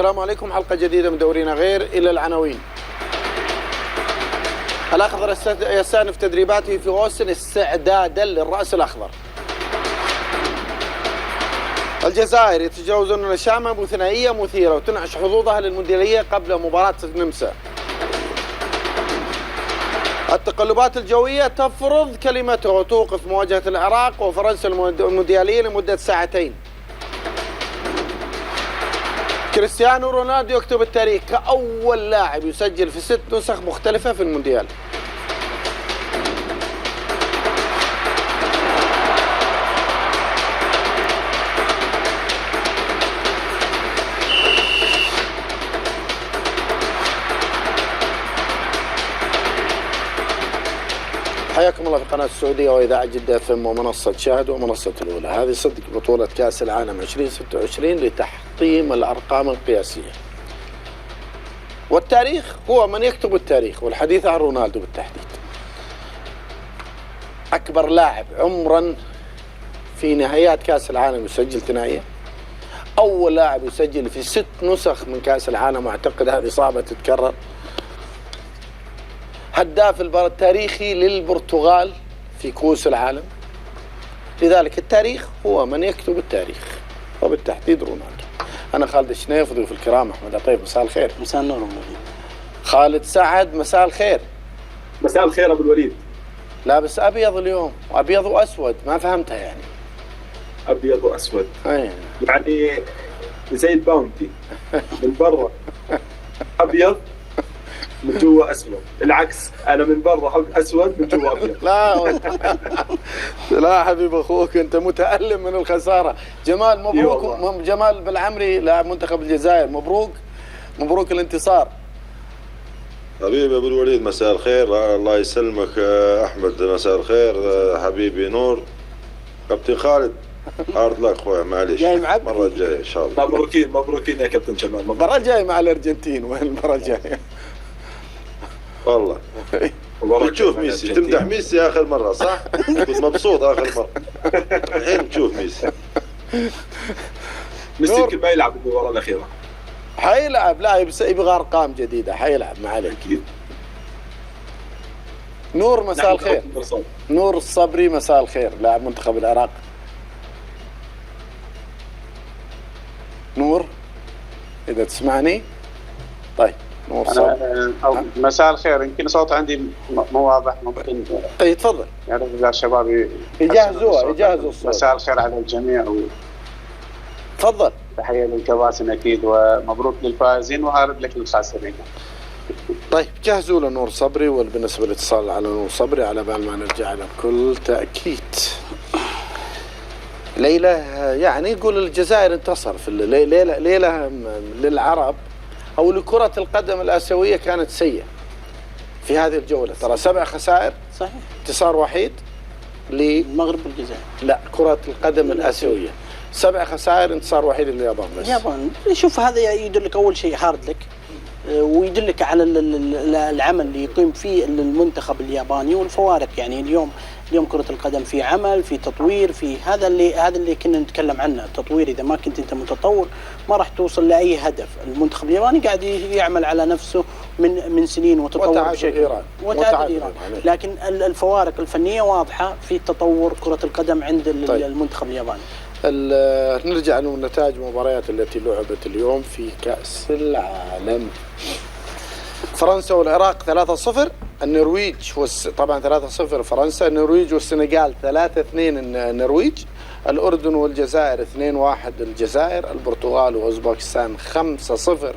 السلام عليكم. حلقة جديدة من دورينا غير. إلى العناوين. الأخضر يستأنف تدريباته في أوستن استعدادا للرأس الأخضر. الجزائر يتجاوزون الشام بثنائية مثيرة وتنعش حظوظها للمونديالية قبل مباراة النمسا. التقلبات الجوية تفرض كلمتها وتوقف مواجهة العراق وفرنسا المونديالية لمدة ساعتين. كريستيانو رونالدو يكتب التاريخ كأول لاعب يسجل في 6 نسخ مختلفة في المونديال. حياكم الله في قناة السعودية وإذاعة جدة FM ومنصة شاهد ومنصة الأولى. هذه صدق بطولة كأس العالم 2026 لتحطيم الأرقام القياسية. والتاريخ هو من يكتب التاريخ، والحديث عن رونالدو بالتحديد. أكبر لاعب عمرا في نهائيات كأس العالم يسجل ثنائية. أول لاعب يسجل في 6 نسخ من كأس العالم، وأعتقد هذه صعبة تتكرر. هداف التاريخي للبرتغال في كؤوس العالم. لذلك التاريخ هو من يكتب التاريخ، وبالتحديد رونالدو. أنا خالد الشنيف، ضيوف الكرام أحمد عطيف، مساء الخير. مساء النور. خالد سعد، مساء الخير. مساء الخير أبو الوليد. لابس أبيض اليوم، أبيض وأسود، ما فهمتها يعني. أبيض وأسود يعني زي الباونتي، من برا أبيض من جوا أسود. العكس، أنا من برا أسود من جوا أبيض. لا حبيب أخوك، أنت متألم من الخسارة. جمال مبروك. جمال بالعمري لاعب منتخب الجزائر، مبروك الانتصار. حبيبي أبو الوليد مساء الخير. الله يسلمك أحمد، مساء الخير حبيبي نور. كابتن خالد عرض لك أخويا، معليش المرة الجاية إن شاء الله. مبروكين يا كابتن جمال. المرة الجاية مع الأرجنتين. وين المرة الجاية؟ والله بتشوف ميسي، تمدح ميسي آخر مرة صح؟ كنت مبسوط آخر مرة. الحين تشوف ميسي يمكن ما يلعب بالمباراة الأخيرة. حيلعب، لا يبغى أرقام جديدة، حيلعب ما عليك. نور مساء الخير. نور الصبري مساء الخير، لاعب منتخب العراق. نور إذا تسمعني. طيب نور صبري. مساء الخير. يمكن صوت عندي مو واضح، ممكن اي تفضل. يا رب إذا الشباب يجهزوا الصوت. مساء الخير على الجميع تفضل. تحية للكباتن أكيد، ومبروك للفائزين وهارد لك للخاسرين. طيب جهزوا لنور صبري، وبالنسبة للاتصال على نور صبري على بال ما نرجع له بكل تأكيد. ليلة يعني يقول الجزائر انتصر في ليلة للعرب أو لكرة القدم الآسيوية كانت سيئة في هذه الجولة. ترى 7 خسائر صحيح، انتصار وحيد للمغرب والجزائر. لا، كرة القدم الآسيوية 7 خسائر، انتصار وحيد لليابان بس. اليابان. شوف هذا يدلك أول شيء هارد لك، ويدلك على العمل اللي يقيم فيه المنتخب الياباني والفوارق. يعني اليوم كرة القدم في عمل، في تطوير، في هذا اللي كنا نتكلم عنه. التطوير إذا ما كنت أنت متطور ما راح توصل لأي هدف. المنتخب الياباني قاعد يعمل على نفسه من سنين وتطور بشكل. وتعادل إيران. لكن الفوارق الفنية واضحة في تطور كرة القدم عند المنتخب الياباني. نرجع لنتائج المباريات التي لعبت اليوم في كأس العالم. فرنسا والعراق 3-0. النرويج طبعا 3-0 فرنسا. النرويج والسنغال 3-2 النرويج. الأردن والجزائر 2-1 الجزائر. البرتغال وأوزباكستان 5-0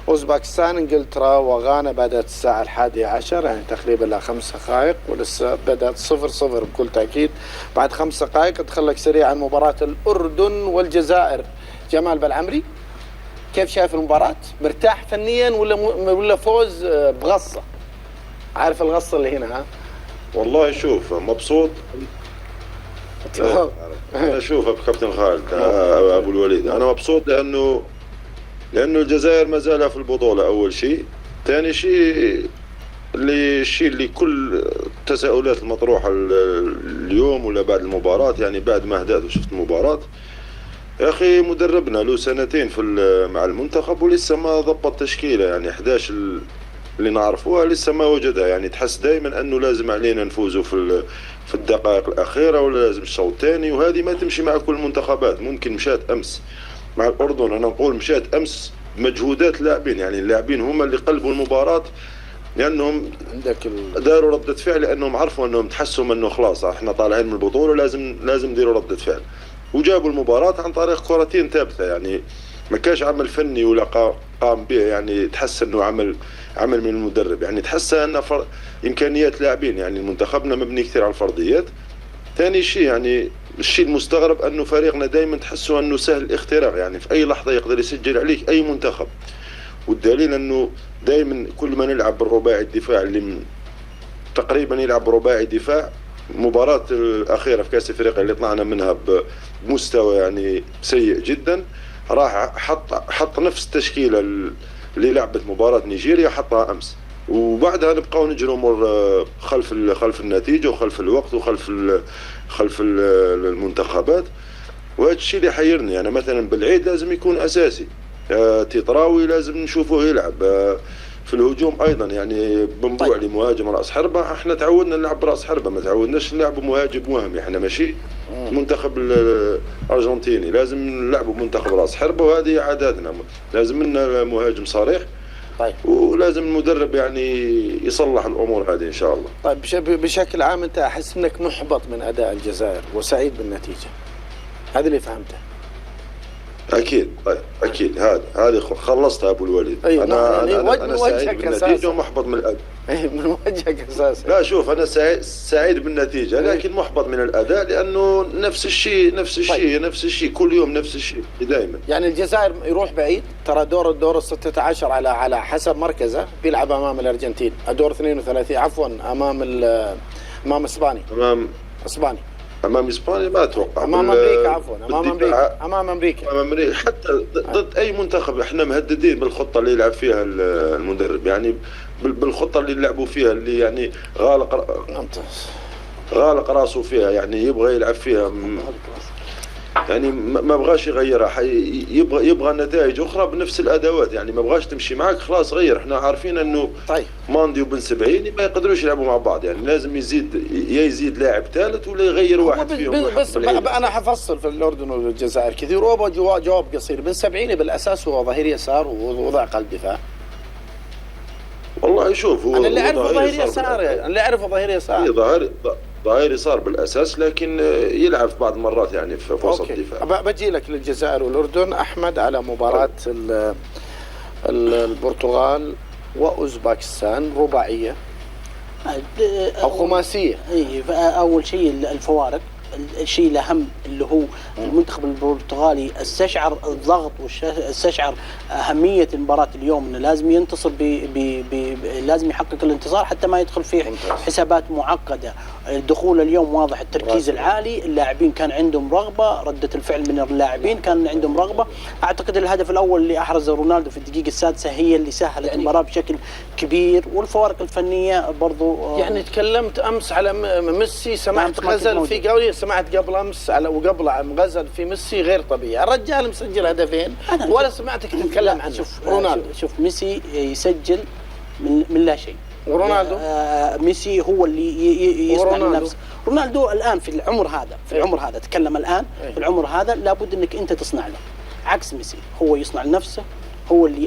أوزباكستان. انجلترا وغانا بدأت الساعة 11، يعني تقريبا لها 5 دقائق، ولسه بدأت 0-0 بكل تأكيد. بعد 5 دقائق ادخلك سريعا مباراة الأردن والجزائر. جمال بالعمري، كيف شايف المباراة؟ مرتاح فنيا ولا فوز بغصة؟ عارف الغصة اللي هنا ها؟ والله شوف مبسوط. أنا أشوفك كابتن خالد أبو الوليد، أنا مبسوط لأنه الجزائر ما زالها في البطولة أول شيء. ثاني شيء الشيء اللي كل التساؤلات المطروحة اليوم ولا بعد المباراة، يعني بعد ما هدأت وشفت المباراة، يا اخي مدربنا له سنتين مع المنتخب ولسه ما ضبط تشكيله، يعني 11 اللي نعرفوها لسه ما وجدها. يعني تحس دائما انه لازم علينا نفوزوا في الدقائق الاخيره، ولا لازم الشوط الثاني، وهذه ما تمشي مع كل المنتخبات. ممكن مشات امس مع الاردن، انا نقول مشات امس مجهودات لاعبين، يعني اللاعبين هم اللي قلبوا المباراه، لانهم داروا ردة فعل، لانهم عرفوا انهم تحسوا انه خلاص احنا طالعين من البطوله، لازم نديروا ردة فعل، وجابوا المباراه عن طريق كرتين ثابته. يعني ما كاش عمل فني ولا قام به، يعني تحس انه عمل من المدرب، يعني تحس ان امكانيات لاعبين. يعني منتخبنا مبني كثير على الفرديات. ثاني شيء يعني الشيء المستغرب انه فريقنا دائما تحسوا انه سهل الاختراق، يعني في اي لحظه يقدر يسجل عليك اي منتخب. والدليل انه دائما كل ما نلعب بالرباعي الدفاع اللي تقريبا يلعب رباعي دفاع. مباراة الأخيرة في كأس أفريقيا اللي طلعنا منها بمستوى يعني سيء جدا، راح حط نفس التشكيلة اللي لعبت مباراة نيجيريا حطها أمس، وبعدها نبقاو نجروا خلف النتيجة وخلف الوقت خلف المنتخبات. وهذا الشيء اللي حيرني. أنا مثلا بالعيد لازم يكون أساسي، تيطراوي لازم نشوفه يلعب في الهجوم ايضا. يعني بنبوع لي مهاجم راس حربه، احنا تعودنا نلعب براس حربه، ما تعودناش نلعب مهاجم وهمي. احنا ماشي منتخب الارجنتيني، لازم نلعب منتخب راس حربه، وهذه عاداتنا. لازم لنا مهاجم صريح. طيب، ولازم المدرب يعني يصلح الامور هذه ان شاء الله. طيب، بشكل عام انت احس انك محبط من اداء الجزائر وسعيد بالنتيجه، هذا اللي فهمته. اكيد. طيب اكيد هذه خلصتها ابو الوليد. أيوة. انا سعيد بالنتيجه ومحبط من الاداء. من وجهك اساسا. لا شوف، انا سعيد بالنتيجه، لكن محبط من الاداء، لانه نفس الشيء كل يوم نفس الشيء دائما. يعني الجزائر يروح بعيد، ترى دور ال 16 على حسب مركزه بيلعب امام الارجنتين، دور 32 عفوا امام اسبانيا. امام اسبانيا ما اتوقع. امام امريكا عفوا امام امريكا حتى ضد اي منتخب احنا مهددين بالخطه اللي يلعب فيها المدرب، يعني بالخطه اللي يلعبوا فيها، اللي يعني غالق راسه فيها، يعني يبغى يلعب فيها، يعني ما بغاش يغيرها، يبغى نتائج اخرى بنفس الادوات. يعني ما بغاش تمشي معك، خلاص غير. احنا عارفين انه طيب ماندي وبن سبعيني ما يقدروش يلعبوا مع بعض، يعني لازم يزيد لاعب ثالث ولا يغير واحد فيهم. بس انا حفصل في الاردن والجزائر كثير، وابغى جواب قصير. بن سبعيني بالاساس هو ظهير يسار ووضع قلب دفاع. والله شوف، هو انا اللي اعرفه ظهير يسار، ظهير يسار بالاساس، لكن يلعب في بعض المرات يعني في وسط الدفاع. بجي لك للجزائر والاردن احمد على مباراه البرتغال واوزباكستان، رباعيه او خماسيه. اول شيء الفوارق، الشيء الاهم اللي هو المنتخب البرتغالي استشعر الضغط واستشعر اهميه مباراه اليوم، انه لازم ينتصر لازم يحقق الانتصار حتى ما يدخل في حسابات معقده. الدخول اليوم واضح، التركيز العالي، اللاعبين كان عندهم رغبه، رده الفعل من اللاعبين كان عندهم رغبه. اعتقد الهدف الاول اللي احرزه رونالدو في الدقيقه السادسه هي اللي سهلت المباراه بشكل كبير، والفوارق الفنيه برضو. يعني تكلمت امس على ميسي، سمعت غزل في قولي، سمعت قبل امس وقبل غزل في ميسي غير طبيعي. الرجال مسجل هدفين ولا سمعتك تتكلم عنه. شوف رونالدو، شوف ميسي يسجل من لا شيء، ورونالدو ميسي هو اللي يصنع لنفسه. رونالدو الان في العمر هذا تكلم الان في العمر هذا لابد انك انت تصنع له، عكس ميسي هو يصنع لنفسه، هو اللي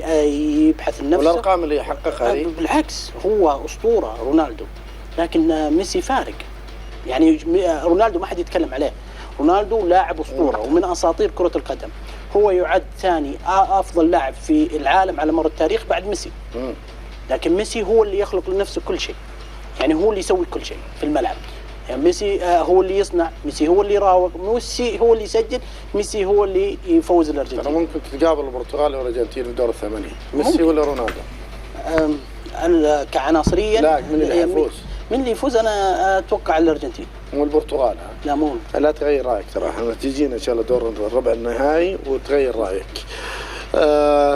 يبحث لنفسه. والارقام اللي يحققها بالعكس هو اسطوره رونالدو، لكن ميسي فارق. يعني رونالدو ما حد يتكلم عليه، رونالدو لاعب اسطوره ومن اساطير كره القدم، هو يعد ثاني افضل لاعب في العالم على مر التاريخ بعد ميسي. لكن ميسي هو اللي يخلق لنفسه كل شيء، يعني هو اللي يسوي كل شيء في الملعب. يعني ميسي هو اللي يصنع، ميسي هو اللي يراوغ، ميسي هو اللي يسجل، ميسي هو اللي يفوز الارجنتين. ترى ممكن تقابل البرتغال والارجنتين في دور الثمانية، ميسي ولا رونالدو؟ كعناصريا لا، من اللي يفوز؟ من اللي يفوز انا اتوقع الارجنتين مو البرتغال. لا مو. لا تغير رايك، ترى احنا تجينا ان شاء الله دور الربع النهائي وتغير رايك.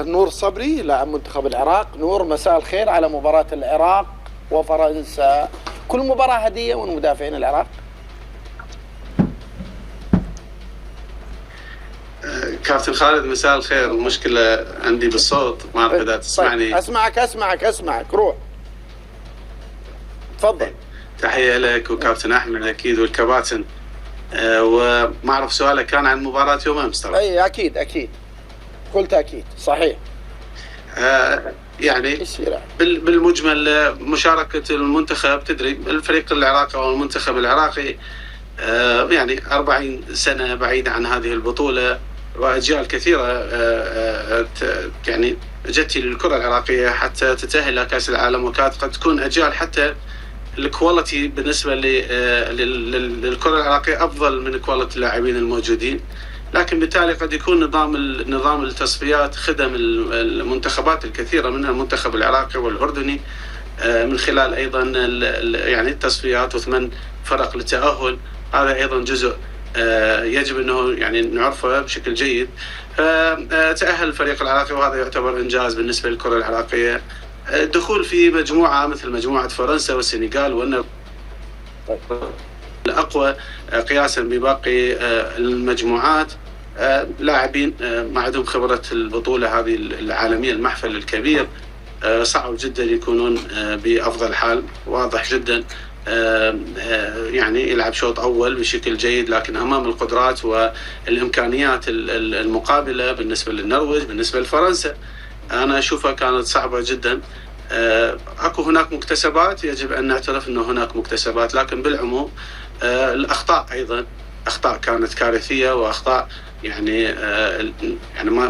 نور صبري لاعب منتخب العراق. نور، مساء الخير على مباراة العراق وفرنسا. كل مباراة هدية من مدافعين العراق. كابتن خالد مساء الخير. المشكلة عندي بالصوت، ما أعرف إذا تسمعني. طيب. أسمعك روح تفضل. تحية لك وكابتن أحمد أكيد والكباتن. وما أعرف سؤالك كان عن مباراة يوم أمس ترى. أي أكيد قلت أكيد صحيح. يعني بالمجمل مشاركة المنتخب، تدري الفريق العراقي أو المنتخب العراقي يعني 40 سنة بعيدة عن هذه البطولة، وأجيال كثيرة يعني جت للكرة العراقية حتى تتأهل إلى كأس العالم، وكانت قد تكون أجيال حتى الكواليتي بالنسبة للكرة العراقية أفضل من كواليتي اللاعبين الموجودين. لكن بالتالي قد يكون نظام التصفيات خدم المنتخبات الكثيرة منها المنتخب العراقي والأردني من خلال أيضا يعني التصفيات وثمان فرق للتأهل. هذا أيضا جزء يجب أنه يعني نعرفه بشكل جيد. تأهل الفريق العراقي وهذا يعتبر إنجاز بالنسبة للكرة العراقية. الدخول في مجموعة مثل مجموعة فرنسا والسنغال وأن الأقوى قياسا بباقي المجموعات، لاعبين ما عندهم خبرة البطولة هذه العالمية المحفل الكبير، صعب جدا يكونون بأفضل حال. واضح جدا يعني يلعب شوط أول بشكل جيد، لكن أمام القدرات والإمكانيات المقابلة بالنسبة للنرويج بالنسبة لفرنسا أنا أشوفها كانت صعبة جدا. أكو هناك مكتسبات، يجب أن نعترف أنه هناك مكتسبات، لكن بالعموم الأخطاء أيضا أخطاء كانت كارثية، وأخطاء يعني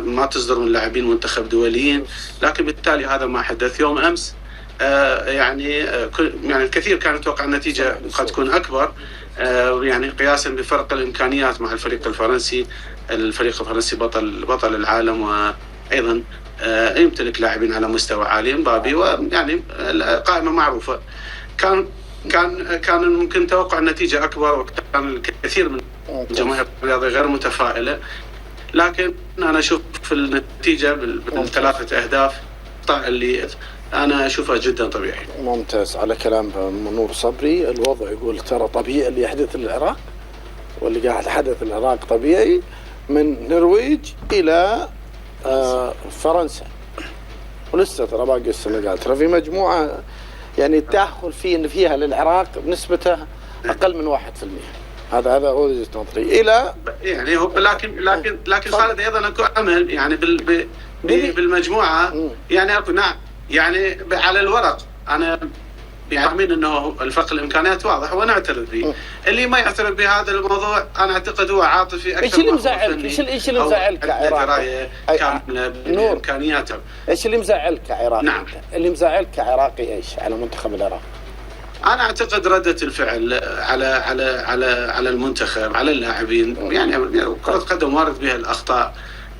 ما تصدر من لاعبين منتخب دوليين. لكن بالتالي هذا ما حدث يوم أمس. يعني الكثير كان يتوقع النتيجة قد تكون أكبر، يعني قياسا بفرق الإمكانيات مع الفريق الفرنسي. الفريق الفرنسي بطل العالم، وأيضا يمتلك لاعبين على مستوى عالي، مبابي، ويعني قائمة معروفة. كان ممكن توقع النتيجة أكبر، وكان الكثير من الجماهير الرياضية غير متفائلة. لكن أنا أشوف في النتيجة بالثلاثة أهداف اللي أنا أشوفها جدا طبيعي. ممتاز. على كلام نور صبري، الوضع يقول ترى طبيعي اللي يحدث العراق، واللي قاعد حدث العراق طبيعي من نرويج إلى فرنسا، ولسه ترى باقي السنغال. ترى في مجموعة يعني التأهل فيها للعراق بنسبته أقل من 1%. هذا هو وجهة نظري. إلى يعني لكن خالد أيضا أكو أمل يعني بالمجموعة. يعني أكو نعم يعني على الورق أنا يعني أؤمن أنه الفرق الإمكانيات واضح ونعترف به. اللي ما يعترف بهذا الموضوع أنا أعتقد هو عاطفي أكثر. إيش اللي مزعلك؟ إيش اللي مزعلك كعراقي؟ كاملة بإمكانياته. إيش اللي مزعلك كعراقي؟ نعم. اللي مزعلك كعراقي إيش على منتخب العراق؟ أنا أعتقد ردة الفعل على المنتخب، على اللاعبين. يعني كرة قدم وارد بها الأخطاء،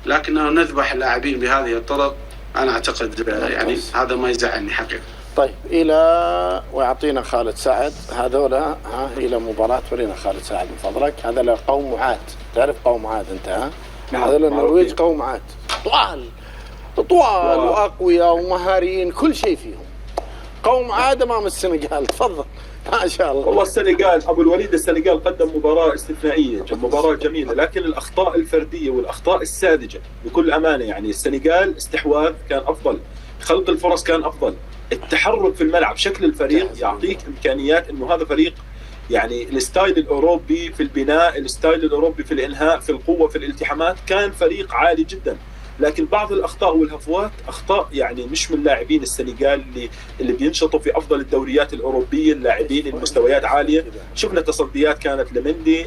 لكنه نذبح اللاعبين بهذه الطرق أنا أعتقد يعني هذا ما يزعلني حقيقة. طيب إلى ويعطينا خالد سعد هذولا إلى مباراة. ورينا خالد سعد من فضلك. هذا لقوم عاد، تعرف قوم عاد أنت؟ هذا النرويج قوم عاد طوال وأقوياء ومهاريين، كل شيء فيهم. قوم عاد أمام السنغال. تفضل. ما شاء الله. والله السنغال أبو الوليد، السنغال قدم مباراة استثنائية، مباراة جميلة، لكن الأخطاء الفردية والأخطاء الساذجة بكل أمانة. يعني السنغال استحواذ كان أفضل، خلق الفرص كان أفضل، التحرك في الملعب، شكل الفريق يعطيك إمكانيات إنه هذا فريق يعني الستايل الأوروبي في البناء، الستايل الأوروبي في الإنهاء، في القوة، في الالتحامات، كان فريق عالي جدا. لكن بعض الأخطاء والهفوات أخطاء يعني مش من لاعبين السنغال اللي بينشطوا في أفضل الدوريات الأوروبية، اللاعبين المستويات عالية. شفنا تصديات كانت لمندي،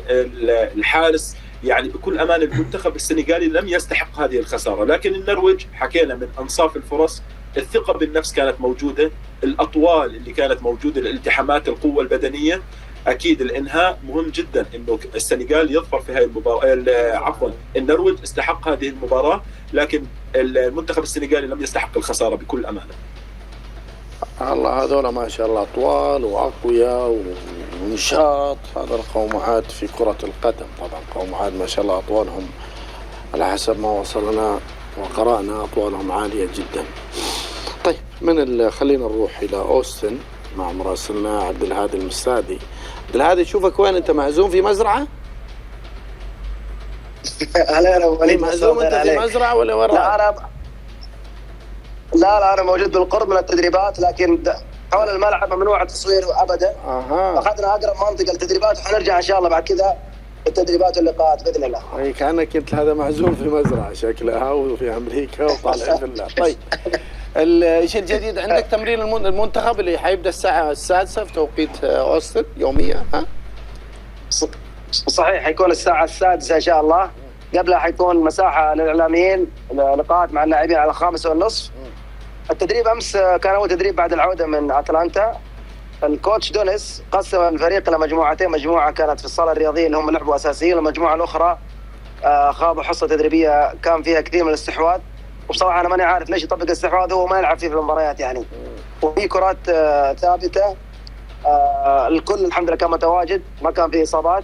الحارس. يعني بكل أمان المنتخب السنغالي لم يستحق هذه الخسارة. لكن النرويج حكينا من أنصاف الفرص، الثقة بالنفس كانت موجودة، الأطوال اللي كانت موجودة، الالتحامات، القوة البدنية. أكيد الإنهاء مهم جدا، إنه السنغال يظفر في هذه المباراة. عفوا النرويج استحق هذه المباراة، لكن المنتخب السنغالي لم يستحق الخسارة بكل أمانة. الله هذول ما شاء الله طوال وأقوياء ونشاط. هذا القوم عاد في كرة القدم. طبعا قوم عاد ما شاء الله أطوالهم على حسب ما وصلنا وقرأنا أطوالهم عالية جدا. طيب خلينا نروح إلى أوستن مع مراسلنا عبد الهادي المستادي. عبد الهادي، شوفك وين أنت معزوم في مزرعة؟ اهلا وليد، معزوم انت في مزرعه ولا وين؟ لا انا موجود بالقرب من التدريبات، لكن حول الملعب ممنوع التصوير ابدا. اخذنا اقرب منطقه للتدريبات، وحنرجع ان شاء الله بعد كذا التدريبات واللقاءات باذن الله. اي كانك انت هذا معزوم في مزرعه شكلها وفي امريكا وطالع بالله. طيب ايش الجديد عندك؟ تمرين المنتخب اللي حيبدا الساعه 6 في توقيت اوستن يوميا. صحيح، حيكون الساعه 6 ان شاء الله. قبلها حيكون مساحه للاعلاميين، لقاءات مع اللاعبين على 5:30. التدريب امس كان اول تدريب بعد العوده من اتلانتا. الكوتش دونيس قسم الفريق الى مجموعتين، مجموعه كانت في الصاله الرياضيه اللي هم لعبوا اساسيين، والمجموعه الاخرى خاضوا حصه تدريبيه كان فيها كثير من الاستحواذ. وبصراحه انا ماني عارف ليش يطبق الاستحواذ وهو ما يلعب فيه في المباريات يعني. وفي كرات ثابته. الكل الحمد لله كان متواجد، ما كان فيه اصابات.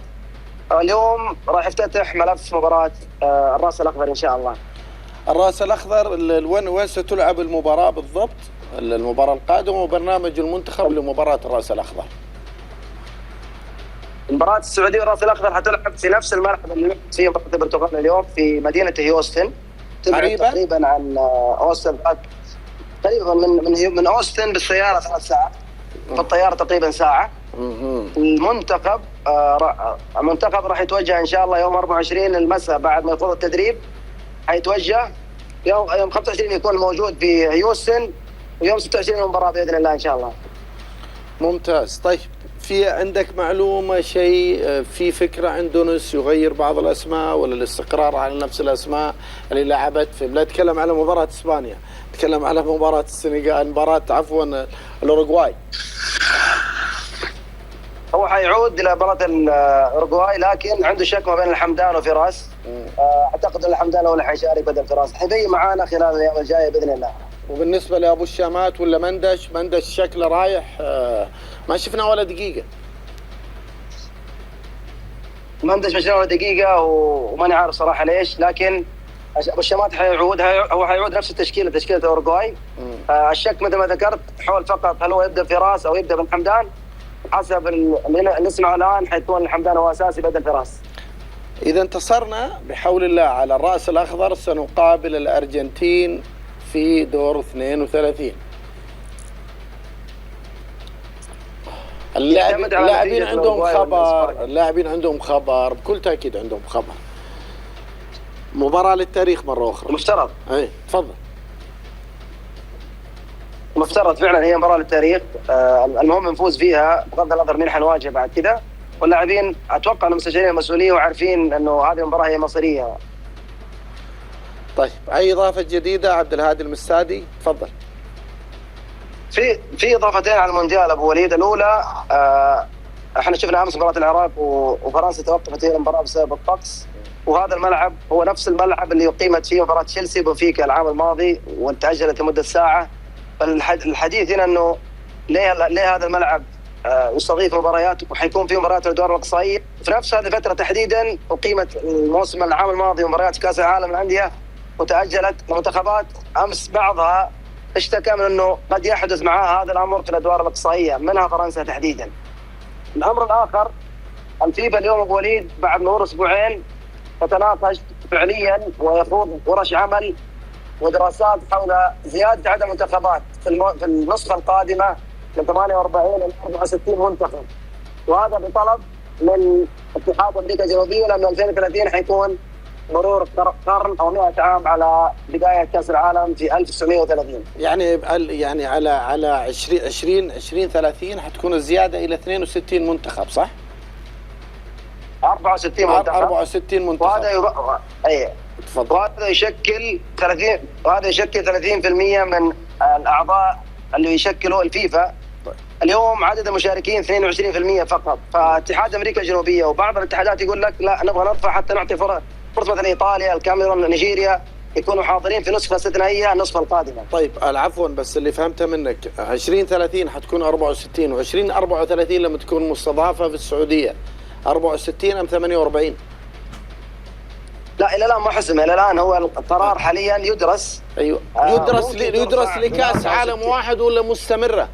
اليوم راح يفتتح ملف مباراه الراس الاخضر ان شاء الله. الراس الاخضر وين ستلعب المباراه بالضبط؟ المباراه القادمه وبرنامج المنتخب لمباراه الراس الاخضر. مباراه السعوديه والراس الاخضر حتلعب في نفس الملعب اللي لعبت فيه مباراه البرتغال اليوم في مدينه هيوستن. تقريبا عن اوستن، تقريبا من اوستن بالسياره 3 ساعات، بالطياره تقريبا ساعه. المنتخب راح يتوجه ان شاء الله يوم 24 المساء بعد ما يخوض التدريب. حيتوجه يوم 25 يكون موجود في هيوستن، ويوم 26 المباراه باذن الله ان شاء الله. ممتاز. طيب في عندك معلومه شيء، في فكره عند دونس يغير بعض الاسماء ولا الاستقرار على نفس الاسماء اللي لعبت في؟ لا اتكلم على مباراه اسبانيا، اتكلم على مباراه السنغال، مباراه الاوروغواي. هو حيعود الى مباراه الاوروغواي، لكن عنده شك ما بين الحمدان وفراس. اعتقد ان الحمدان هو اللي حيشارك بدل فراس، حيبين معانا خلال الايام الجايه باذن الله. وبالنسبه لابو الشامات ولا مندش شكله رايح، ما شفنا ولا دقيقه. مندش ما شفنا ولا دقيقه، وماني عارف صراحه ليش، لكن ابو الشامات حيعود. هو حيعود نفس تشكيله الاوروغواي. الشك مثل ما ذكرت حول فقط هل هو يبدا فراس او يبدا بالحمدان. حسب اللي نسمعه الان حيكون الحمدان هو اساسي بدل فراس. اذا انتصرنا بحول الله على الراس الاخضر سنقابل الارجنتين في دور 32. اللاعبين عندهم خبر بكل تاكيد، عندهم خبر. مباراة للتاريخ مرة أخرى مفترض. اي تفضل. مفترض فعلا هي مباراة للتاريخ. المهم نفوز فيها بغض النظر مين حنواجه بعد كذا. واللاعبين اتوقع انهم مستشعرين المسؤولية وعارفين انه هذه المباراة هي مصيرية. طيب اي اضافة جديدة عبد الهادي المستادي؟ تفضل. في اضافتين على المونديال ابو وليد. الاولى احنا شفنا امس مباراة العراق وفرنسا توقفت هي المباراة بسبب الطقس، وهذا الملعب هو نفس الملعب اللي أقيمت فيه مباراة تشيلسي وبنفيكا العام الماضي وتأجلت لمدة ساعة. فالحديث هنا انه ليه هذا الملعب يستضيف مباريات وحيكون فيه مباريات الادوار الاقصائيه. في نفس هذه الفتره تحديدا اقيمت الموسم العام الماضي مباريات كاس العالم للانديه وتاجلت. المنتخبات امس بعضها اشتكى من انه قد يحدث معها هذا الامر في الادوار الاقصائيه، منها فرنسا تحديدا. الامر الاخر، الفيفا اليوم ابو وليد بعد مرور اسبوعين تتناقش فعليا ويخوض ورش عمل ودراسات حول زياده عدد المنتخبات في النسخه القادمه من 48 الى 64 منتخب، وهذا بطلب من اتحاد امريكا الجنوبيه، لانه 2030 حيكون مرور قرن او 100 عام على بدايه كاس العالم في 1930. يعني على 2030 حتكون الزياده الى 62 منتخب صح؟ 64 منتخب. 64 منتخب. وهذا يشكل 30% من الاعضاء اللي يشكلوا الفيفا. اليوم عدد المشاركين 22% فقط. فاتحاد امريكا الجنوبيه وبعض الاتحادات يقول لك لا نبغى نرفع حتى نعطي فرصه مثلا ايطاليا، الكاميرون، نيجيريا يكونوا حاضرين في نسخه استثنائيه النسخه القادمه. طيب عفوا بس اللي فهمته منك 2030 حتكون 64 و2034 لما تكون مستضافه في السعوديه 64 ام 48؟ لا الى الان ما حسم، الى الان هو القرار حاليا يدرس. ايوه يدرس لكاس عالم واحد ولا مستمره؟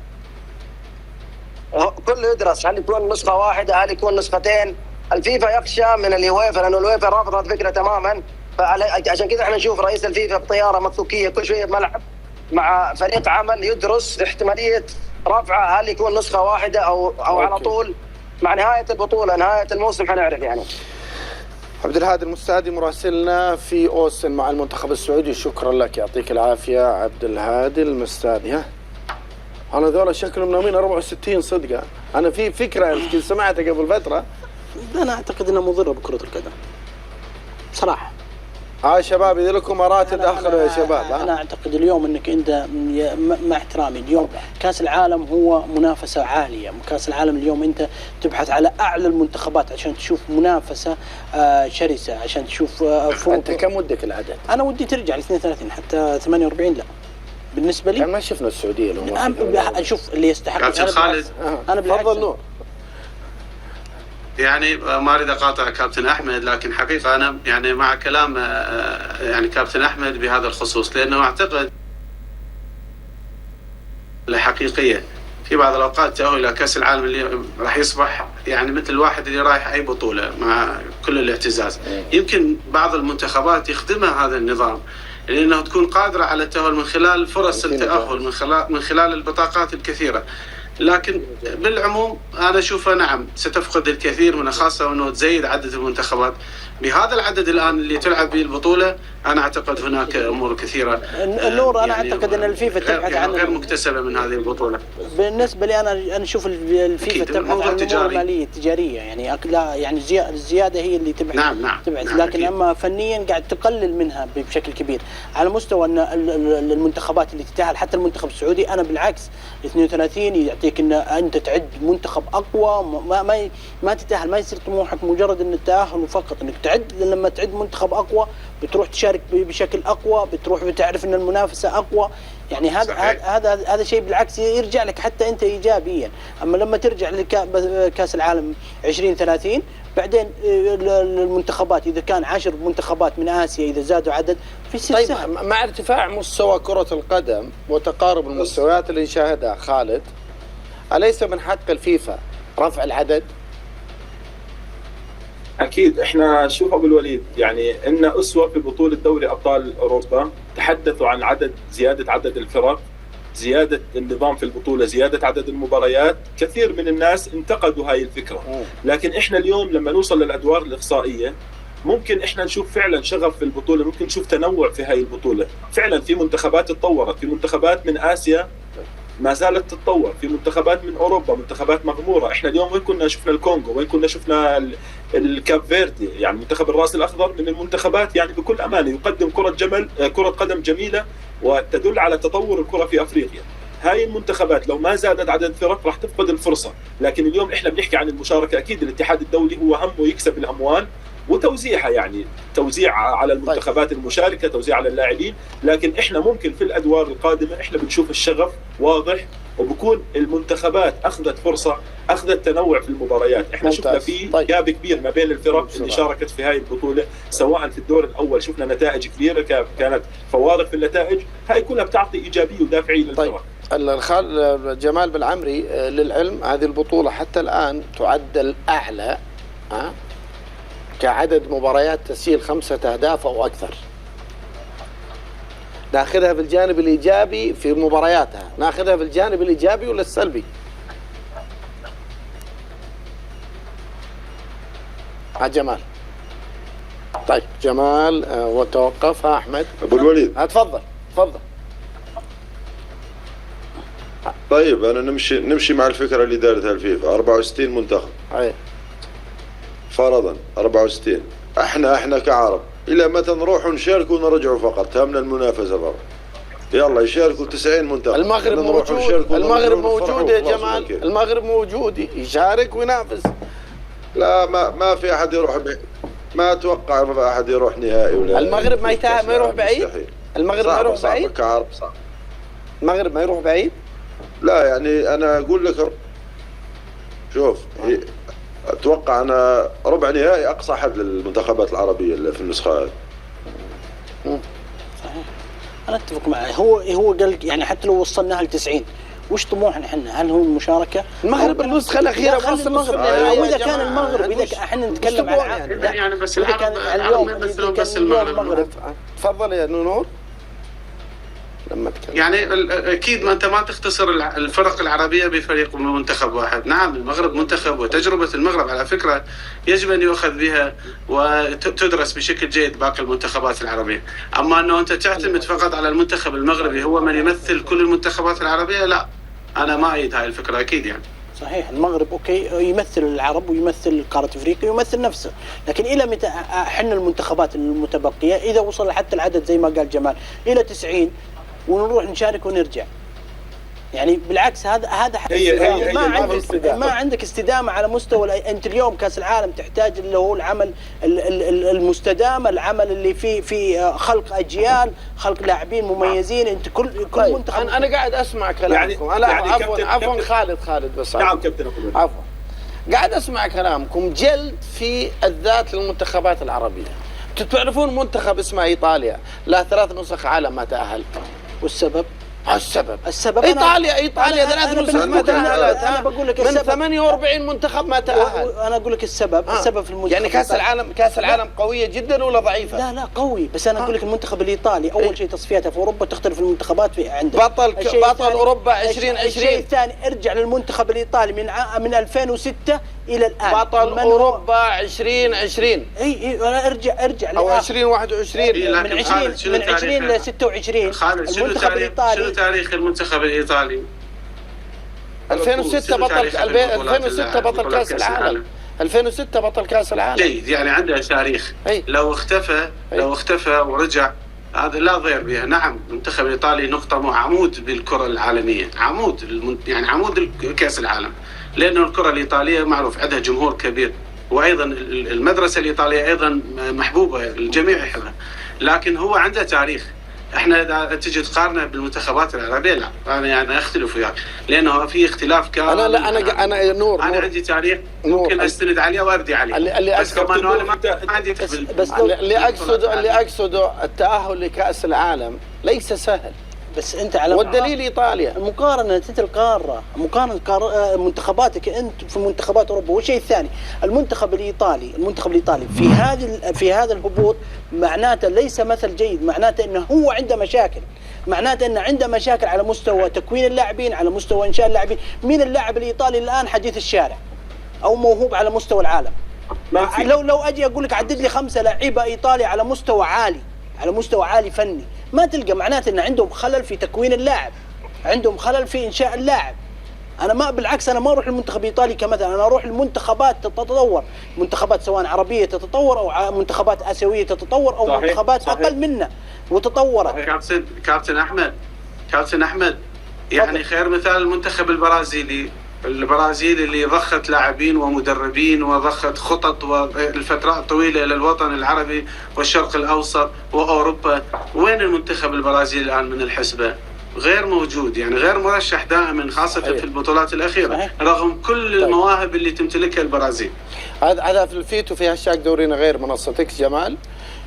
كله يدرس، هل يكون نسخه واحده، هل يكون نسختين، الفيفا يخشى من اليويفا، لانه اليويفا رافضه الفكره تماما. فعشان كذا احنا نشوف رئيس الفيفا بطياره مسلوكيه كل شويه بملعب مع فريق عمل يدرس احتماليه رفعه، هل يكون نسخه واحده او على طول مع نهايه البطوله نهايه الموسم حنعرف يعني. عبد الهادي المستهدي مراسلنا في أوستن مع المنتخب السعودي، شكرا لك، يعطيك العافية عبد الهادي المستهدي. أنا ذولا شكلهم ناويين 64 صدقة. أنا في فكرة سمعتها قبل فترة، أنا أعتقد أنها مضرة بكرة القدم صراحة. شباب إذا لكم مرات تدخلوا يا شباب. أنا أعتقد اليوم أنك أنت مع احترامي اليوم كأس العالم هو منافسة عالية، كأس العالم اليوم أنت تبحث على أعلى المنتخبات عشان تشوف منافسة شرسة، عشان تشوف أنت كم ودك العدد؟ أنا ودي ترجع ل 32 حتى 48 لا بالنسبة لي. كان ما شفنا السعودية لو أشوف اللي يستحق. كابتن خالد أنا تفضل نور. يعني ما اريد اقاطع كابتن احمد، لكن حقيقه انا يعني مع كلام يعني كابتن احمد بهذا الخصوص، لانه اعتقد الحقيقيه في بعض الاوقات التاهل الى كاس العالم اللي راح يصبح يعني مثل الواحد اللي رايح اي بطوله مع كل الاعتزاز. يمكن بعض المنتخبات يخدمها هذا النظام لانه تكون قادره على التاهل من خلال فرص التاهل من خلال البطاقات الكثيره، لكن بالعموم أنا أشوفه نعم ستفقد الكثير من، خاصة أنه تزيد عدد المنتخبات بهذا العدد الآن اللي تلعب به البطولة. أنا أعتقد هناك أمور كثيرة النور. أنا يعني أعتقد أن الفيفا تبحث عن غير مكتسبة من هذه البطولة. بالنسبة لي أنا أشوف الفيفا تبحث عن الأمور المالية التجارية، يعني يعني الزيادة هي اللي تبحث. نعم تبحث نعم لكن أكيد. أما فنيا قاعد تقلل منها بشكل كبير على مستوى أن المنتخبات اللي تتأهل، حتى المنتخب السعودي أنا بالعكس 32 يعطيك أن أنت تعد منتخب أقوى، ما تتأهل، ما يصير طموحك مجرد أن التأهل فقط، أنك تعد. لما تعد منتخب أقوى بتروح تشارك بشكل أقوى، بتروح بتعرف أن المنافسة أقوى، يعني هذا شيء بالعكس يرجع لك حتى أنت إيجابيا. أما لما ترجع لكأس العالم 2030 بعدين المنتخبات إذا كان 10 منتخبات من آسيا إذا زادوا عدد في طيب سهل. مع ارتفاع مستوى كرة القدم وتقارب المستويات اللي نشاهدها خالد، أليس من حق الفيفا رفع العدد؟ اكيد. احنا شوف ابو الوليد، يعني ان اسوه في بطوله دوري ابطال اوروبا تحدثوا عن زياده عدد الفرق، زياده النظام في البطوله، زياده عدد المباريات. كثير من الناس انتقدوا هاي الفكره، لكن احنا اليوم لما نوصل للادوار الاقصائيه ممكن احنا نشوف فعلا شغف في البطوله، ممكن نشوف تنوع في هاي البطوله. فعلا في منتخبات تطورت، في منتخبات من اسيا ما زالت تتطور، في منتخبات من اوروبا، منتخبات مغموره. احنا اليوم وين كنا شفنا الكونغو، وين كنا شفنا الكاب فيردي، يعني منتخب الراس الاخضر من المنتخبات يعني بكل امانه يقدم كره قدم جميله وتدل على تطور الكره في افريقيا. هاي المنتخبات لو ما زادت عدد الفرق راح تفقد الفرصه، لكن اليوم احنا بنحكي عن المشاركه. اكيد الاتحاد الدولي هو همه يكسب الاموال وتوزيعها، يعني توزيع على المنتخبات المشاركه، توزيع على اللاعبين، لكن احنا ممكن في الادوار القادمه احنا بنشوف الشغف واضح، وبكون المنتخبات اخذت فرصه، اخذت تنوع في المباريات. احنا شفنا في جاب كبير ما بين الفرق اللي شاركت في هاي البطوله، سواء في الدور الاول شفنا نتائج كبيره، كانت فوارق في النتائج، هاي كلها بتعطي ايجابيه ودافعيه للفرق. جمال بالعمري، للعلم هذه البطوله حتى الان تعد الاعلى كعدد مباريات تسجيل 5 أهداف أو أكثر. ناخذها في الجانب الإيجابي في مبارياتها، ناخذها في الجانب الإيجابي ولا السلبي؟ جمال. طيب جمال وتوقف. أحمد أبو الوليد تفضل. طيب أنا نمشي مع الفكرة اللي دارتها الفيفا 64 منتخب. فرضا 64، احنا كعرب الى متى نروح ونشاركوا ونرجعوا فقط؟ همنا المنافسه فقط. يلا يشاركوا 90 منتخب. المغرب موجود يا جمال، المغرب موجود يشارك وينافس. لا ما في احد يروح ما اتوقع احد يروح نهائي ولا المغرب ما يروح بعيد. المغرب ما يروح بعيد كعرب صعب. المغرب ما يروح بعيد. لا يعني انا اقول لك شوف اتوقع انا ربع نهائي اقصى حد للمنتخبات العربيه اللي في النسخه هذه. صحيح، انا اتفق معه. هو قال يعني حتى لو وصلناها ل 90 وش طموحنا احنا؟ هل هو المشاركه؟ المغرب النسخه الاخيره خلي المغرب. واذا كان المغرب، اذا احنا نتكلم على يعني بس اذا كان اليوم بس المغرب. تفضل يا نور لما تكلم. يعني اكيد ما انت ما تختصر الفرق العربيه بفريق من منتخب واحد. نعم المغرب منتخب، وتجربه المغرب على فكره يجب ان يؤخذ بها وتدرس بشكل جيد باقي المنتخبات العربيه. اما انه انت تعتمد فقط على المنتخب المغربي هو من يمثل كل المنتخبات العربيه، لا انا ما ايد هاي الفكره اكيد. يعني صحيح المغرب اوكي يمثل العرب ويمثل قاره افريقيا ويمثل نفسه، لكن الى متى احنا المنتخبات المتبقيه اذا وصل حتى العدد زي ما قال جمال الى 90 ونروح نشارك ونرجع؟ يعني بالعكس هذا ما عندك استدامه على مستوى. انت اليوم كاس العالم تحتاج اللي هو العمل المستدام، العمل اللي في خلق اجيال، خلق لاعبين مميزين. انت كل طيب منتخب. انا قاعد اسمع كلامكم. عفوا خالد بس نعم كابتن عفوا قاعد اسمع كلامكم جلد في الذات للمنتخبات العربيه. تعرفون منتخب اسمه ايطاليا له 3 نسخ عالم ما تاهل، والسبب؟ السبب ايطاليا 3 نسخ ما تاهلت. انا بقول لك من السبب 48 منتخب ما تاهل. انا اقول لك السبب السبب في المنتخب. يعني كاس العالم قويه جدا ولا ضعيفه؟ لا قوي، بس انا اقول لك المنتخب الايطالي اول شيء تصفياته في اوروبا تختلف المنتخبات في عندك. بطل اوروبا 2020. الشيء الثاني ارجع للمنتخب الايطالي من 2006 الى الان. بطل اوروبا 2020. اي انا ارجع او 2021 من 20 ل 26. خالد شنو تاريخ المنتخب الايطالي؟ 2006 بطل كاس العالم. 2006 بطل كاس العالم. جيد، يعني عنده تاريخ. لو اختفى ورجع هذا لا ضير بها. نعم المنتخب الايطالي نقطه عمود بالكره العالميه، يعني عمود كاس العالم، لانه الكره الايطاليه معروف عندها جمهور كبير، وايضا المدرسه الايطاليه ايضا محبوبه الجميع يحبها، لكن هو عنده تاريخ. احنا اذا تجي تقارنه بالمنتخبات العربيه لا، انا يعني اختلف وياك، لانه في اختلاف كامل. انا نور عندي تاريخ ممكن استند عليه وابدي عليه. اللي اقصده التاهل لكاس العالم ليس سهل، بس انت على والدليل ايطاليا. مقارنه القاره، مقارنه منتخباتك انت في منتخبات اوروبا. والشيء الثاني المنتخب الايطالي في هذا الهبوط معناته ليس مثل جيد، معناته انه هو عنده مشاكل، معناته انه عنده مشاكل على مستوى تكوين اللاعبين، على مستوى انشاء اللاعبين. مين اللاعب الايطالي الان حديث الشارع او موهوب على مستوى العالم؟ لو اجي اقول لك عدد لي 5 لاعيبه ايطالي على مستوى عالي فني، ما تلقى. معناته ان عندهم خلل في تكوين اللاعب، عندهم خلل في انشاء اللاعب. انا بالعكس انا ما اروح للمنتخب الايطالي كمثل، انا اروح للمنتخبات تتطور، منتخبات سواء عربيه تتطور او منتخبات اسيويه تتطور او صحيح. منتخبات صحيح. اقل منا وتطورت. كابتن احمد يعني خير مثال المنتخب البرازيلي اللي ضخت لاعبين ومدربين وضخت خطط والفترات طويله الى الوطن العربي والشرق الاوسط واوروبا. وين المنتخب البرازيلي الان من الحسبه؟ غير موجود، يعني غير مرشح دائما، خاصه في البطولات الاخيره رغم كل المواهب اللي تمتلكها البرازيل. هذا في الفيتو في هاشتاج دورينا غير منصه اكس. جمال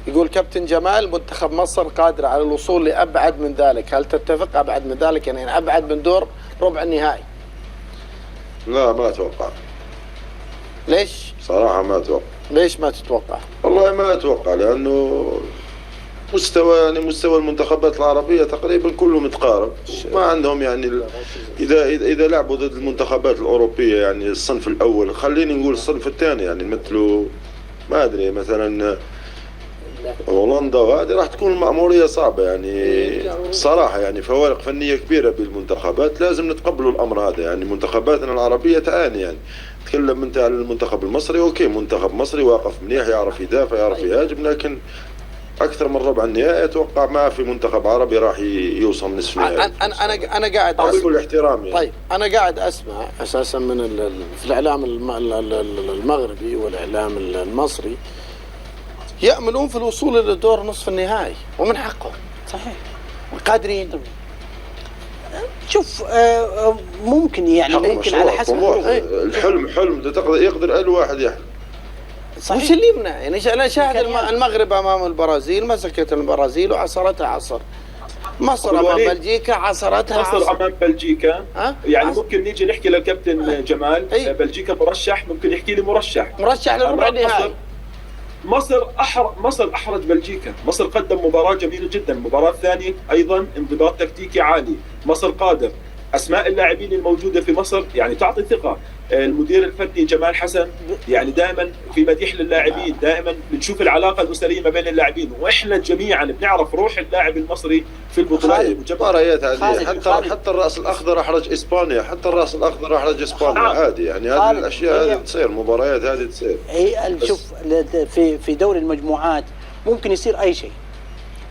يقول كابتن جمال منتخب مصر قادر على الوصول لابعد من ذلك، هل تتفق؟ ابعد من ذلك يعني ابعد من دور ربع النهائي. لا ما اتوقع. ليش؟ صراحه ما اتوقع. ليش ما تتوقع؟ والله ما اتوقع، لانه مستوى المنتخبات العربيه تقريبا كله متقارب، ما عندهم يعني اذا لعبوا ضد المنتخبات الاوروبيه يعني الصنف الاول، خليني نقول الصنف الثاني يعني مثله ما ادري مثلا هولندا، وهذه راح تكون المأمورية صعبة يعني صراحة، يعني فوارق فنية كبيرة بالمنتخبات، لازم نتقبلوا الأمر هذا. يعني منتخباتنا العربية تعاني، يعني تكلم أنت عن المنتخب المصري، أوكي منتخب مصري واقف منيح، يعرف يدافع يعرف يهاجم، لكن أكثر من ربع النهائي أتوقع ما في منتخب عربي راح يوصل نصف نهائي. أنا قاعد أقول احترامي يعني. طيب أنا قاعد أسمع أساسا في الإعلام المغربي والإعلام المصري يأملون في الوصول إلى دور نصف النهائي، ومن حقهم. صحيح قادرين. شوف ممكن يعني ممكن على حسب الحلم يقدر أي واحد يحلم. صحيح. وش اللي يمنع؟ يعني أنا شاهد المغرب أمام البرازيل، مسكت البرازيل وعصرتها عصر. مصر امام بلجيكا عصرتها مصر امام بلجيكا. يعني ممكن نيجي نحكي للكابتن جمال بلجيكا مرشح، ممكن يحكي لي مرشح للربع النهائي. مصر احرج بلجيكا. مصر قدم مباراه جميله جدا. المباراه الثانيه ايضا انضباط تكتيكي عالي. مصر قادر. اسماء اللاعبين الموجوده في مصر يعني تعطي ثقه. المدير الفني جمال حسن يعني دائما في مديح للاعبين، دائما بنشوف العلاقه الاسريه ما بين اللاعبين، واحنا جميعا بنعرف روح اللاعب المصري في البطولات مباريات عاديه. حتى الراس الاخضر احرج اسبانيا، عادي. يعني هذه الاشياء هذه تصير، مباريات هذه تصير. هي شوف في دوري المجموعات ممكن يصير اي شيء،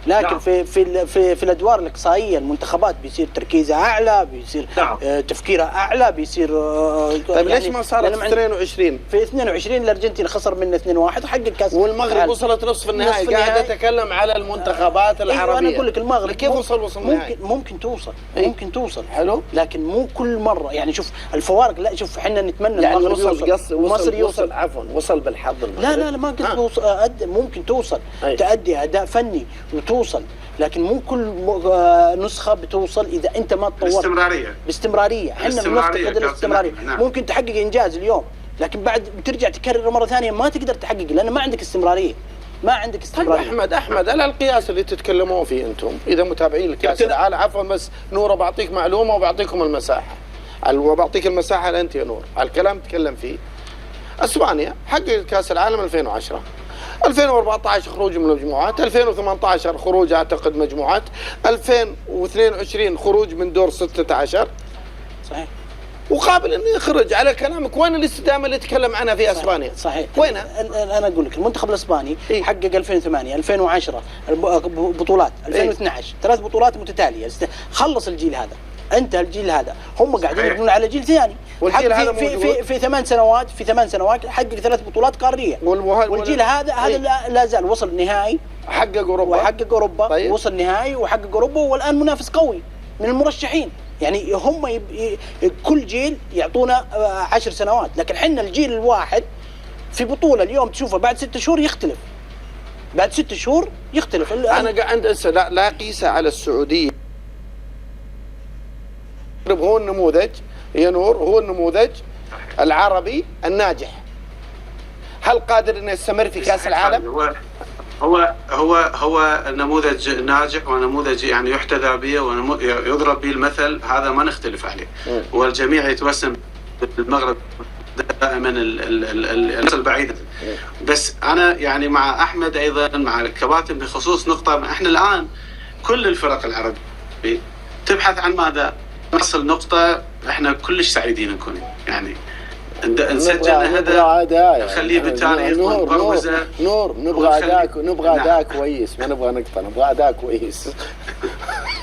لكن نعم. في الادوار الاقصائيه المنتخبات بيصير تركيزها اعلى، بيصير نعم. تفكيرها اعلى، بيصير طيب يعني ليش ما صارت في 22؟ في 22 الارجنتين خصر منه 2-1 وحقق كاس، والمغرب وصلت نصف النهائي. قاعد اتكلم على المنتخبات العربيه. انا اقول لك المغرب كيف وصل النهائي؟ ممكن توصل ممكن توصل حلو، لكن مو كل مره. يعني شوف الفوارق. لا شوف احنا نتمنى يعني المغرب يوصل ومصر يوصل عفوا وصل بالحظ المغرب. لا ما قلت ممكن توصل تأدي اداء فني توصل، لكن مو كل نسخه بتوصل اذا انت ما تطورت باستمراريه. احنا بنفتقد الاستمراريه. نعم. ممكن تحقق انجاز اليوم لكن بعد بترجع تكرر مره ثانيه ما تقدر تحقق لان ما عندك استمراريه. احمد على القياس اللي تتكلمون فيه انتم اذا متابعين لكاس العالم. عفوا بس نور بعطيك معلومه وبعطيكم المساحه، وبعطيك المساحه انت يا نور على الكلام تتكلم فيه. اسبانيا حقق كاس العالم 2010، 2014 خروج من المجموعات، 2018 خروج اعتقد مجموعات، 2022 خروج من دور 16. صحيح. وقابل انه يخرج. على كلامك وين الاستدامه اللي تكلم عنها في اسبانيا؟ صحيح. وينها؟ انا اقول لك المنتخب الاسباني حقق 2008 2010 بطولات، 2012 3 بطولات متتاليه، خلص الجيل هذا، انتهى الجيل هذا، هم قاعدين يبنون على جيل ثاني. والجيل هذا في 8 سنوات حقق 3 بطولات قاريه. والجيل هذا لا زال وصل نهائي، حقق اوروبا. طيب. وصل نهائي وحقق اوروبا، والان منافس قوي من المرشحين. يعني هم كل جيل يعطونا 10 سنوات، لكن حنا الجيل الواحد في بطوله اليوم تشوفها بعد 6 شهور يختلف. بعد 6 شهور يختلف. انا قاعد لا قيسها على السعوديه. هو النموذج يا نور، هو النموذج العربي الناجح. هل قادر انه يستمر في كاس العالم؟ هو نموذج ناجح ونموذج يعني يحتذى به ويضرب به المثل، هذا ما نختلف عليه. والجميع يتوسم بالمغرب دائما المثل بعيدا. بس انا يعني مع احمد ايضا مع الكباتن بخصوص نقطه. احنا الان كل الفرق العربيه تبحث عن ماذا؟ نصل نقطه احنا كلش سعيدين نكون يعني نسجل هذا نخليه بالتاريخ ونبروزه. نور نبغى اداء كويس، ما نبغى نقطه، نبغى اداء كويس.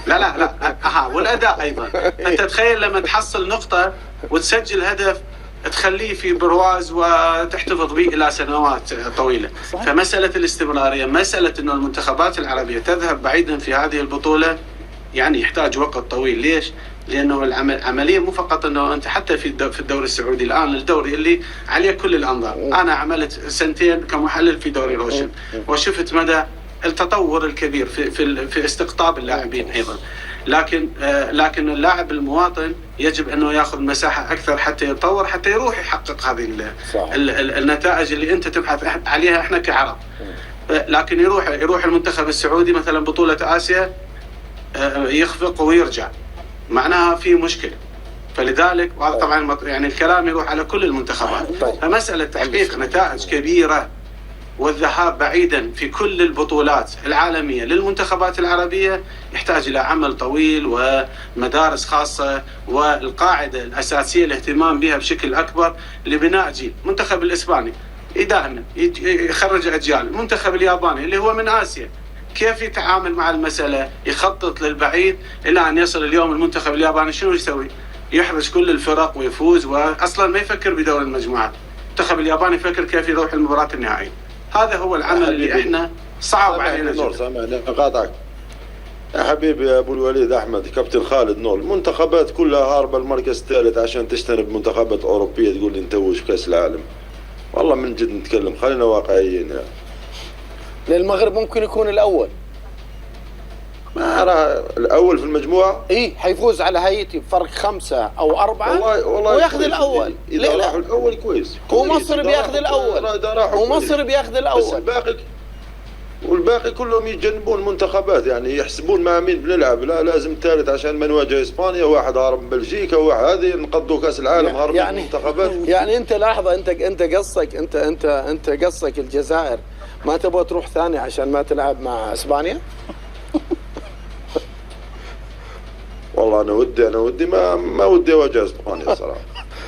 لا والاداء ايضا. انت تخيل لما تحصل نقطه وتسجل هدف تخليه في برواز وتحتفظ به الى سنوات طويله. صحيح. فمساله الاستمراريه، مساله انه المنتخبات العربيه تذهب بعيدا في هذه البطوله يعني يحتاج وقت طويل. ليش؟ لانه العمليه مو فقط انه انت حتى في الدوري السعودي الان، الدوري اللي عليه كل الانظار. انا عملت 2 سنين كمحلل في دوري روشن وشفت مدى التطور الكبير في استقطاب اللاعبين ايضا. لكن اللاعب المواطن يجب انه ياخذ مساحه اكثر حتى يتطور، حتى يروح يحقق هذه النتائج اللي انت تبحث عليها احنا كعرب. لكن يروح المنتخب السعودي مثلا بطوله اسيا يخفق ويرجع، معناها في مشكله. فلذلك وهذا طبعا يعني الكلام يروح على كل المنتخبات. فمساله تحقيق نتائج كبيره والذهاب بعيدا في كل البطولات العالميه للمنتخبات العربيه يحتاج الى عمل طويل ومدارس خاصه، والقاعده الاساسيه الاهتمام بها بشكل اكبر لبناء جيل. المنتخب الاسباني دائما يخرج اجيال. المنتخب الياباني اللي هو من اسيا كيف يتعامل مع المسألة؟ يخطط للبعيد إلى أن يصل اليوم المنتخب الياباني شنو يسوي؟ يحرز كل الفرق ويفوز، وأصلا ما يفكر بدور المجموعات. المنتخب الياباني يفكر كيف يروح المباراة النهائية. هذا هو العمل اللي احنا صعب علينا جدا. سامعني قاطعك يا حبيبي يا ابو الوليد احمد، كابتن خالد نور. المنتخبات كلها هاربه المركز الثالث عشان تجتنب منتخبات اوروبيه تقول لي نتوج في كاس العالم. والله من جد نتكلم، خلينا واقعيين يعني. للمغرب ممكن يكون الأول. ما راح الاول في المجموعه. اي حيفوز على هايتي بفرق 5 أو 4 والله وياخذ الاول. اذا راحوا الاول كويس. ومصر بياخذ الاول. ومصر بياخذ الاول. بس والباقي كلهم يتجنبون المنتخبات، يعني يحسبون مع مين بنلعب. لا لازم ثالث عشان ما نواجه اسبانيا، واحد هارب من بلجيكا، وواحد هذه نقضوا كاس العالم هارب من المنتخبات. يعني انت لاحظه، انت قصك انت قصك الجزائر ما تبغى تروح ثاني عشان ما تلعب مع اسبانيا؟ والله انا ودي ما ودي اواجه اسبانيا صراحه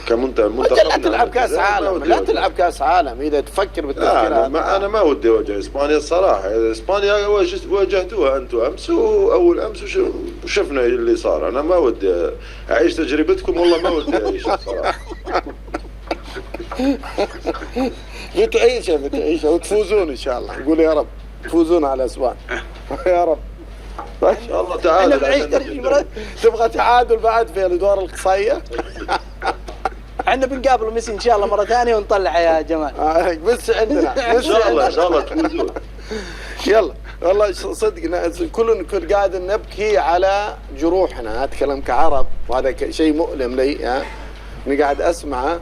كمنتخب. لا تلعب كاس عالم، لا تلعب كاس عالم اذا تفكر بالتفكير. انا ما ودي اواجه اسبانيا الصراحه. اسبانيا واجهتوها انتم امس واول امس وشفنا اللي صار. انا ما ودي اعيش تجربتكم، والله ما ودي اعيشها الصراحه. بتعيشها وتفوزون ان شاء الله. نقول يا رب تفوزون على اسبانيا. يا رب ان شاء الله. تعادل. تبغى تعادل بعد في الادوار الاقصائيه؟ احنا بنقابل ميسي ان شاء الله مره ثانيه ونطلع يا جمال. بس عندنا ان شاء الله تفوزون. يلا والله صدق كل قاعد نبكي على جروحنا. اتكلم كعرب وهذا شيء مؤلم لي. اني قاعد اسمعه،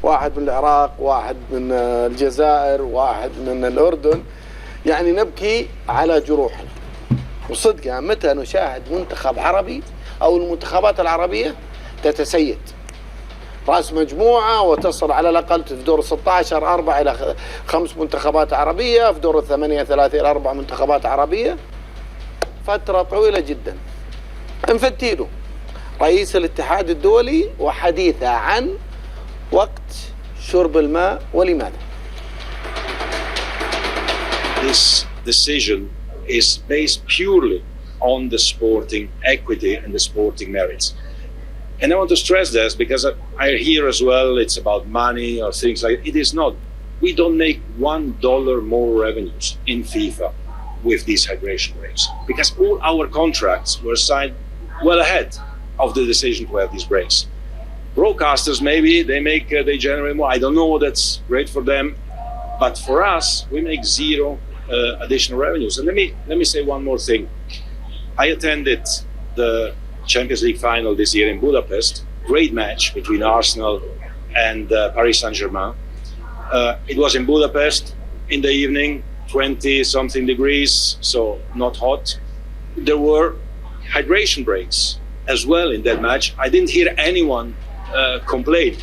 واحد من العراق، واحد من الجزائر، واحد من الاردن، يعني نبكي على جروحنا. وصدق يعني متى نشاهد منتخب عربي او المنتخبات العربيه تتسيد راس مجموعه وتصل على الاقل في دور 16 4 الى 5 منتخبات عربيه، في دور الثمانيه 3 الى 4 منتخبات عربيه، فتره طويله جدا. انفتينو رئيس الاتحاد الدولي وحديثه عن وقت شرب الماء ولماذا. This decision is based purely on the sporting equity and the sporting merits. And I want to stress this because I hear as well it's about money or things like it is not. We don't make $1 more revenues in FIFA with these hydration breaks because all our contracts were signed well ahead of the decision to have these breaks. Broadcasters maybe they generate more. I don't know. That's great for them, but for us we make zero additional revenues. And let me say one more thing. I attended the Champions League final this year in Budapest. Great match between Arsenal and Paris Saint-Germain. It was in Budapest in the evening, 20-something degrees, so not hot. There were hydration breaks as well in that match. I didn't hear anyone complain.